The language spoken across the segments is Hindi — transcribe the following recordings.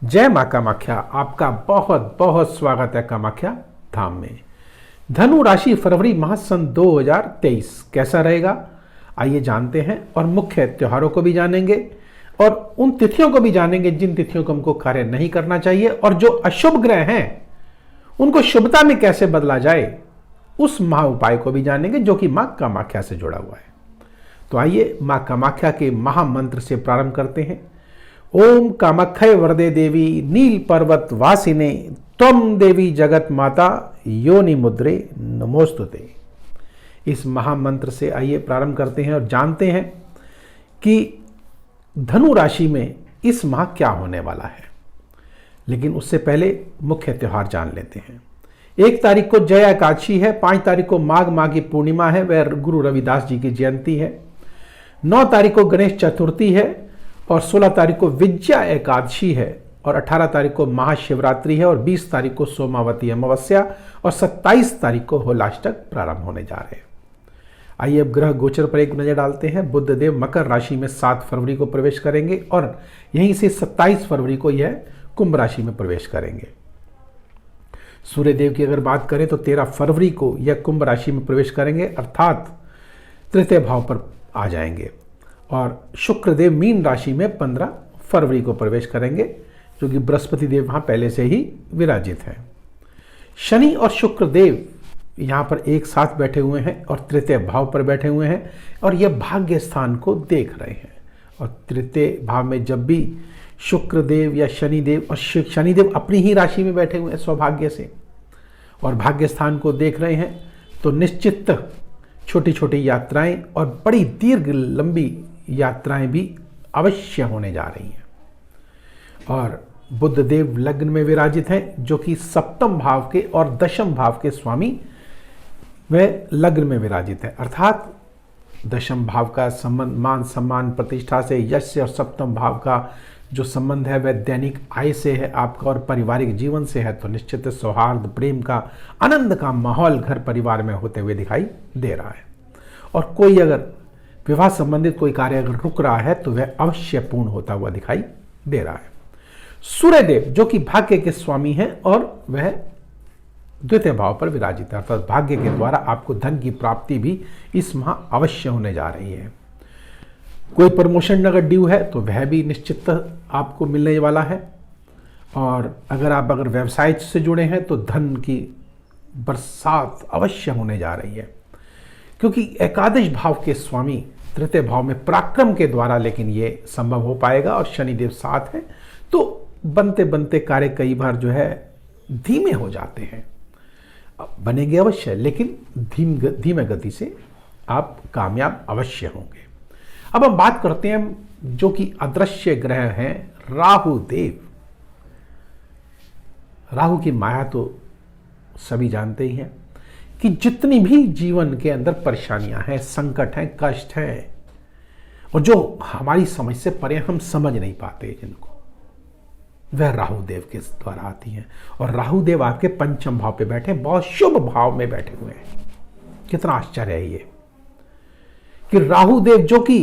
जय मां कामाख्या। आपका बहुत बहुत स्वागत है कामाख्या धाम में। धनु राशि फरवरी माह सन 2023 कैसा रहेगा, आइए जानते हैं। और मुख्य त्योहारों को भी जानेंगे और उन तिथियों को भी जानेंगे जिन तिथियों को हमको कार्य नहीं करना चाहिए, और जो अशुभ ग्रह हैं उनको शुभता में कैसे बदला जाए, उस महा उपाय को भी जानेंगे जो कि मां कामाख्या से जुड़ा हुआ है। तो आइए मां कामाख्या के महामंत्र से प्रारंभ करते हैं। ओम कामाख्यै वरदे देवी नील पर्वत वासिने त्वं देवी जगत माता योनि मुद्रे नमोस्तुते। इस महामंत्र से आइए प्रारंभ करते हैं और जानते हैं कि धनु राशि में इस माह क्या होने वाला है। लेकिन उससे पहले मुख्य त्योहार जान लेते हैं। 1 तारीख को जया एकादशी है, 5 तारीख को माघ माह की पूर्णिमा है, वह गुरु रविदास जी की जयंती है। 9 तारीख को गणेश चतुर्थी है और 16 तारीख को विजया एकादशी है और 18 तारीख को महाशिवरात्रि है और 20 तारीख को सोमावती अमावस्या और 27 तारीख को होलाष्टक प्रारंभ होने जा रहे हैं। आइए अब ग्रह गोचर पर एक नजर डालते हैं। बुध देव मकर राशि में 7 फरवरी को प्रवेश करेंगे और यहीं से 27 फरवरी को यह कुंभ राशि में प्रवेश करेंगे। सूर्य देव की अगर बात करें तो 13 फरवरी को यह कुंभ राशि में प्रवेश करेंगे, अर्थात तृतीय भाव पर आ जाएंगे। और शुक्र देव मीन राशि में 15 फरवरी को प्रवेश करेंगे, जो कि बृहस्पति देव वहां पहले से ही विराजित हैं। शनि और शुक्र देव यहाँ पर एक साथ बैठे हुए हैं और तृतीय भाव पर बैठे हुए हैं और यह भाग्य स्थान को देख रहे हैं। और तृतीय भाव में जब भी शुक्र देव या शनिदेव, और शनिदेव अपनी ही राशि में बैठे हुए हैं सौभाग्य से और भाग्य स्थान को देख रहे हैं, तो निश्चित छोटी छोटी यात्राएं और बड़ी दीर्घ लंबी यात्राएं भी अवश्य होने जा रही हैं। और बुध देव लग्न में विराजित हैं, जो कि 7वें भाव के और 10वें भाव के स्वामी वह लग्न में विराजित है, अर्थात 10वें भाव का संबंध मान सम्मान प्रतिष्ठा से, यश से, और 7वें भाव का जो संबंध है वह दैनिक आय से है आपका और पारिवारिक जीवन से है। तो निश्चित सौहार्द, प्रेम का, आनंद का माहौल घर परिवार में होते हुए दिखाई दे रहा है। और कोई अगर विवाह संबंधित कोई कार्य अगर रुक रहा है तो वह अवश्य पूर्ण होता हुआ दिखाई दे रहा है। सूर्यदेव जो कि भाग्य के स्वामी हैं और वह द्वितीय भाव पर विराजित है, अर्थात भाग्य के द्वारा आपको धन की प्राप्ति भी इस माह अवश्य होने जा रही है। कोई प्रमोशन अगर ड्यू है तो वह भी निश्चित आपको मिलने वाला है। और अगर व्यवसाय से जुड़े हैं तो धन की बरसात अवश्य होने जा रही है, क्योंकि एकादश भाव के स्वामी तृतीय भाव में पराक्रम के द्वारा लेकिन ये संभव हो पाएगा। और शनिदेव साथ है तो बनते बनते कार्य कई बार जो है धीमे हो जाते हैं, बनेंगे अवश्य, लेकिन धीमे गति से आप कामयाब अवश्य होंगे। अब हम बात करते हैं जो कि अदृश्य ग्रह हैं, राहु देव। राहु की माया तो सभी जानते ही हैं कि जितनी भी जीवन के अंदर परेशानियां हैं, संकट हैं, कष्ट हैं, और जो हमारी समझ से परे हम समझ नहीं पाते जिनको, वह राहु देव के द्वारा आती हैं। और राहु देव आपके 5वें भाव पे बैठे, बहुत शुभ भाव में बैठे हुए हैं। कितना आश्चर्य है ये कि राहु देव जो कि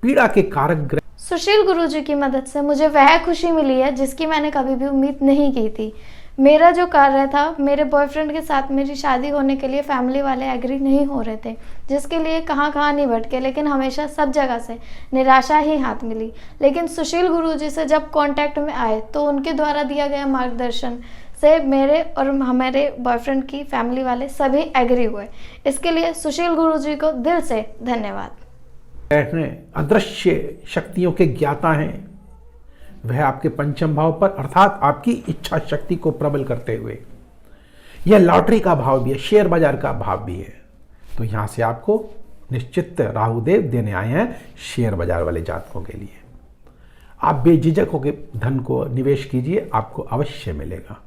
पीड़ा के कारक ग्रह। सुशील गुरुजी की मदद से मुझे वह खुशी मिली है जिसकी मैंने कभी भी उम्मीद नहीं की थी। मेरा जो कार्य था, मेरे बॉयफ्रेंड के साथ मेरी शादी होने के लिए फैमिली वाले एग्री नहीं हो रहे थे, जिसके लिए कहाँ नहीं भटके, लेकिन हमेशा सब जगह से निराशा ही हाथ मिली। लेकिन सुशील गुरुजी से जब कांटेक्ट में आए तो उनके द्वारा दिया गया मार्गदर्शन से मेरे और हमारे बॉयफ्रेंड की फैमिली वाले सभी एग्री हुए। इसके लिए सुशील गुरुजी को दिल से धन्यवाद। अदृश्य शक्तियों के ज्ञाता हैं, वह आपके 5वें भाव पर, अर्थात आपकी इच्छा शक्ति को प्रबल करते हुए, यह लॉटरी का भाव भी है, शेयर बाजार का भाव भी है। तो यहां से आपको निश्चित राहुदेव देने आए हैं शेयर बाजार वाले जातकों के लिए। आप बेझिझक होकर धन को निवेश कीजिए, आपको अवश्य मिलेगा।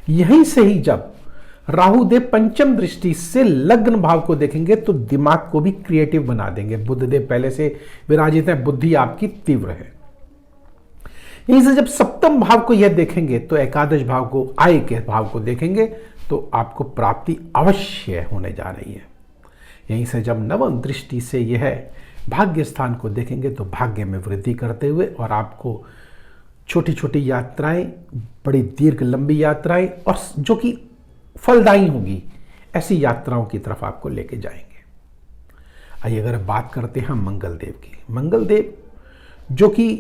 यहीं से ही जब राहुदेव 5वीं दृष्टि से लग्न भाव को देखेंगे तो दिमाग को भी क्रिएटिव बना देंगे। बुधदेव पहले से विराजित है, बुद्धि आपकी तीव्र है। यहीं से जब 7वें भाव को यह देखेंगे तो एकादश भाव को, आय के भाव को देखेंगे तो आपको प्राप्ति अवश्य होने जा रही है। यहीं से जब 9वीं दृष्टि से यह भाग्य स्थान को देखेंगे तो भाग्य में वृद्धि करते हुए और आपको छोटी छोटी यात्राएं, बड़ी दीर्घ लंबी यात्राएं और जो कि फलदायी होंगी, ऐसी यात्राओं की तरफ आपको लेके जाएंगे। आइए अगर बात करते हैं मंगल देव की। मंगल देव जो कि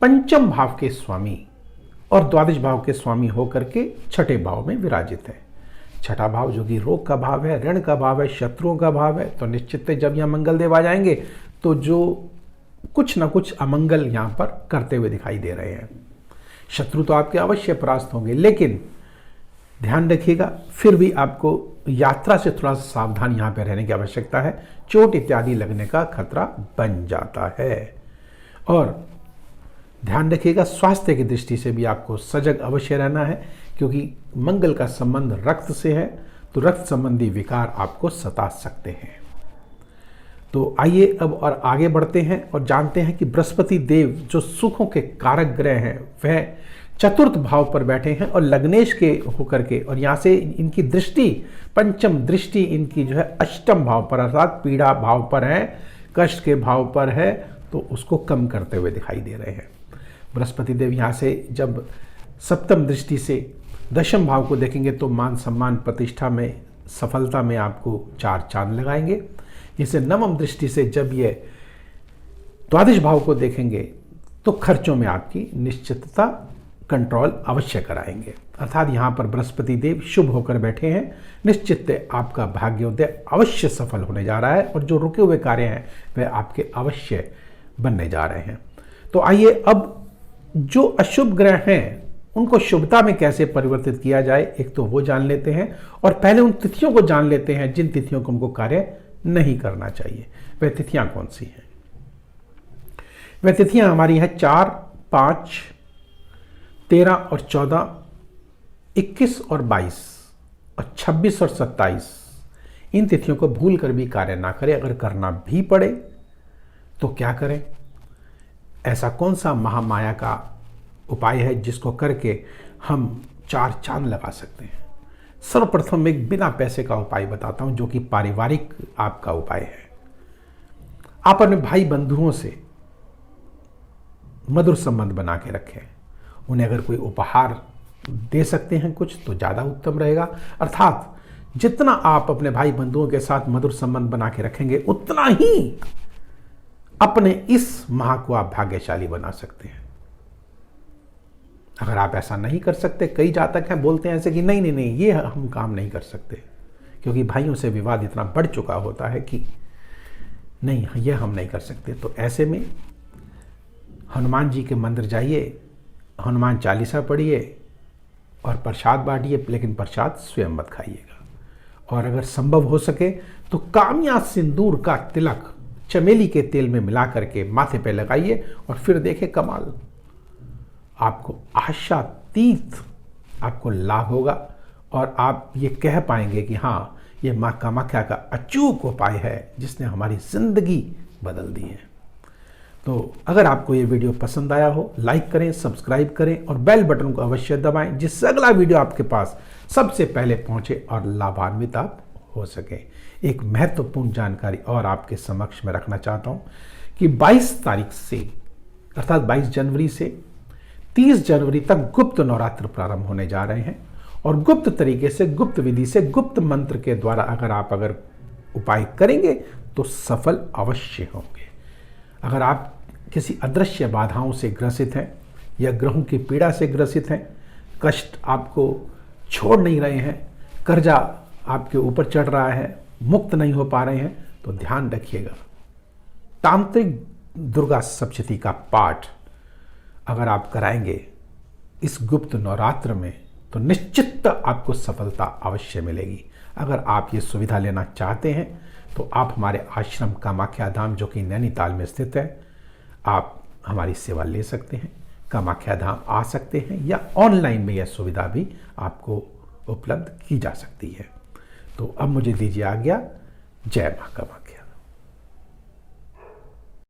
पंचम भाव के स्वामी और द्वादश भाव के स्वामी होकर के छठे भाव में विराजित है। छठा भाव जो कि रोग का भाव है, ऋण का भाव है, शत्रुओं का भाव है, तो निश्चित है जब यहाँ मंगल देव आ जाएंगे तो जो कुछ ना कुछ अमंगल यहाँ पर करते हुए दिखाई दे रहे हैं। शत्रु तो आपके अवश्य परास्त होंगे, लेकिन ध्यान रखिएगा फिर भी आपको यात्रा से थोड़ा सा सावधान यहाँ पे रहने की आवश्यकता है। चोट इत्यादि लगने का खतरा बन जाता है। और ध्यान रखिएगा स्वास्थ्य की दृष्टि से भी आपको सजग अवश्य रहना है, क्योंकि मंगल का संबंध रक्त से है, तो रक्त संबंधी विकार आपको सता सकते हैं। तो आइए अब और आगे बढ़ते हैं और जानते हैं कि बृहस्पति देव जो सुखों के कारक ग्रह हैं वह चतुर्थ भाव पर बैठे हैं और लग्नेश के होकर के, और यहाँ से इनकी दृष्टि, पंचम दृष्टि इनकी जो है अष्टम भाव पर अर्थात पीड़ा भाव पर है, कष्ट के भाव पर है, तो उसको कम करते हुए दिखाई दे रहे हैं। बृहस्पति देव यहाँ से जब सप्तम दृष्टि से दशम भाव को देखेंगे तो मान सम्मान प्रतिष्ठा में, सफलता में आपको 4 चांद लगाएंगे। इसे नवम दृष्टि से जब ये द्वादश भाव को देखेंगे तो खर्चों में आपकी निश्चितता कंट्रोल अवश्य कराएंगे। अर्थात यहाँ पर बृहस्पति देव शुभ होकर बैठे हैं। निश्चित आपका भाग्योदय अवश्य सफल होने जा रहा है और जो रुके हुए कार्य हैं वे आपके अवश्य बनने जा रहे हैं। तो आइए अब जो अशुभ ग्रह हैं उनको शुभता में कैसे परिवर्तित किया जाए, एक तो वो जान लेते हैं और पहले उन तिथियों को जान लेते हैं जिन तिथियों को हमको कार्य नहीं करना चाहिए। वह तिथियां कौन सी हैं? वह तिथियां हमारी हैं 4, 5, 13 और 14, 21 और 22 और 26 और 27। इन तिथियों को भूल कर भी कार्य ना करें। अगर करना भी पड़े तो क्या करें? ऐसा कौन सा महामाया का उपाय है जिसको करके हम 4 चांद लगा सकते हैं? सर्वप्रथम एक बिना पैसे का उपाय बताता हूं जो कि पारिवारिक आपका उपाय है। आप अपने भाई बंधुओं से मधुर संबंध बना के रखें। उन्हें अगर कोई उपहार दे सकते हैं कुछ तो ज़्यादा उत्तम रहेगा। अर्थात जितना आप अपने भाई बंधुओं के साथ मधुर संबंध बना के रखेंगे उतना ही अपने इस माह को आप भाग्यशाली बना सकते हैं। अगर आप ऐसा नहीं कर सकते, कई जातक हैं बोलते हैं ऐसे कि नहीं नहीं नहीं ये हम काम नहीं कर सकते, क्योंकि भाइयों से विवाद इतना बढ़ चुका होता है कि नहीं ये हम नहीं कर सकते। तो ऐसे में हनुमान जी के मंदिर जाइए, हनुमान चालीसा पढ़िए और प्रसाद बांटिए, लेकिन प्रसाद स्वयं मत खाइएगा। और अगर संभव हो सके तो कामिया सिंदूर का तिलक चमेली के तेल में मिला करके माथे पे लगाइए और फिर देखें कमाल, आपको आशातीत आपको लाभ होगा और आप ये कह पाएंगे कि हाँ ये माँ कामाख्या का अचूक उपाय है जिसने हमारी जिंदगी बदल दी है। तो अगर आपको ये वीडियो पसंद आया हो लाइक करें, सब्सक्राइब करें और बेल बटन को अवश्य दबाएं जिससे अगला वीडियो आपके पास सबसे पहले पहुंचे और लाभान्वित आप हो सके। एक महत्वपूर्ण जानकारी और आपके समक्ष में रखना चाहता हूं कि 22 तारीख से अर्थात 22 जनवरी से 30 जनवरी तक गुप्त नवरात्र प्रारंभ होने जा रहे हैं और गुप्त तरीके से, गुप्त विधि से, गुप्त मंत्र के द्वारा अगर उपाय करेंगे तो सफल अवश्य होंगे। अगर आप किसी अदृश्य बाधाओं से ग्रसित हैं या ग्रहों की पीड़ा से ग्रसित हैं, कष्ट आपको छोड़ नहीं रहे हैं, कर्जा आपके ऊपर चढ़ रहा है, मुक्त नहीं हो पा रहे हैं, तो ध्यान रखिएगा तांत्रिक दुर्गा सप्तशती का पाठ अगर आप कराएंगे इस गुप्त नवरात्र में तो निश्चित आपको सफलता अवश्य मिलेगी। अगर आप ये सुविधा लेना चाहते हैं तो आप हमारे आश्रम कामाख्या धाम जो कि नैनीताल में स्थित है, आप हमारी सेवा ले सकते हैं, कामाख्या धाम आ सकते हैं या ऑनलाइन में यह सुविधा भी आपको उपलब्ध की जा सकती है। तो अब मुझे दीजिए आज्ञा। जय मां कामाख्या।